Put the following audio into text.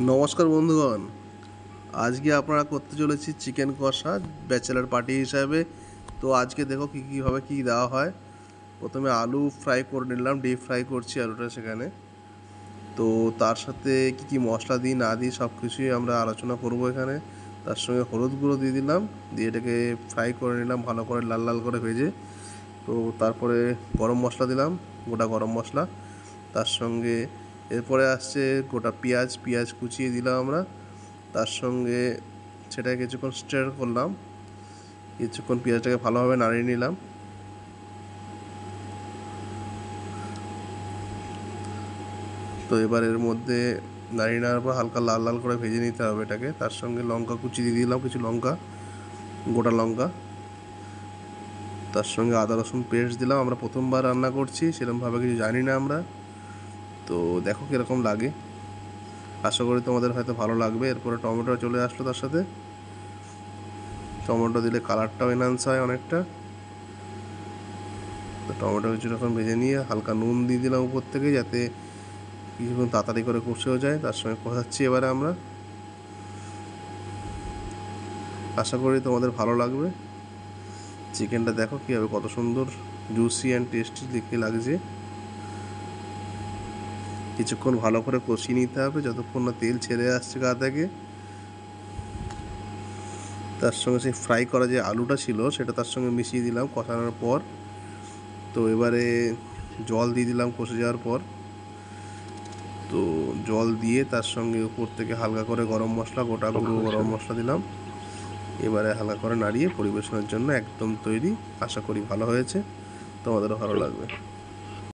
নমস্কার বন্ধুগণ, আজকে আপনারা করতে চলেছি চিকেন কষা ব্যাচেলার পার্টি হিসাবে। তো আজকে দেখো কীভাবে কী দেওয়া হয়। প্রথমে আলু ফ্রাই করে নিলাম, ডিপ ফ্রাই করছি আলুটা সেখানে। তো তার সাথে কী মশলা দিই না দিই সব কিছুই আমরা আলোচনা করব এখানে। তার সঙ্গে হলুদ গুঁড়ো দিয়ে দিলাম, দিয়ে এটাকে ফ্রাই করে নিলাম ভালো করে লাল লাল করে ভেজে। তো তারপরে গরম মশলা দিলাম, গোটা গরম মশলা। তার সঙ্গে এরপরে আসছে গোটা পেঁয়াজ কুচিয়ে দিলাম আমরা। তার সঙ্গে সেটাকে কিছুক্ষণ স্টির করলাম, কিছুক্ষণ পেঁয়াজটাকে ভালোভাবে নাড়িয়ে নিলাম। তো এবার এর মধ্যে নাড়িয়ে নেওয়ার পর হালকা লাল লাল করে ভেজে নিতে হবে এটাকে। তার সঙ্গে লঙ্কা কুচি দিয়ে দিলাম, কিছু লঙ্কা, গোটা লঙ্কা। তার সঙ্গে আদা রসুন পেস্ট দিলাম। আমরা প্রথমবার রান্না করছি, সেরকমভাবে কিছু জানি না আমরা। তো দেখো কীরকম লাগে, আশা করি তোমাদের হয়তো ভালো লাগবে। এরপরে টমেটো চলে আসলো তার সাথে। টমেটো দিলে কালারটাও এনহান্স হয় অনেকটা। তো টমেটো কিছুক্ষণ ভেজে নিয়ে হালকা নুন দিয়ে দিলাম উপর থেকে, যাতে কিছুক্ষণ তাড়াতাড়ি করে কষেও যায়। তার সঙ্গে কষাচ্ছি এবারে আমরা। আশা করি তোমাদের ভালো লাগবে। চিকেনটা দেখো কীভাবে কত সুন্দর জুসি অ্যান্ড টেস্টি দেখতে লাগছে। কিছুক্ষণ ভালো করে কষিয়ে নিতে হবে যতক্ষণ না তেল ছেড়ে আসছে গা থেকে। তার সঙ্গে সেই ফ্রাই করা যে আলুটা ছিল সেটা তার সঙ্গে মিশিয়ে দিলাম কষানোর পর। তো এবারে জল দিয়ে দিলাম কষে যাওয়ার পর। তো জল দিয়ে তার সঙ্গে উপর থেকে হালকা করে গরম মশলা, গোটা গুঁড়ো গরম মশলা দিলাম। এবারে হালকা করে নাড়িয়ে পরিবেশনের জন্য একদম তৈরি। আশা করি ভালো হয়েছে, তোমাদেরও ভালো লাগবে।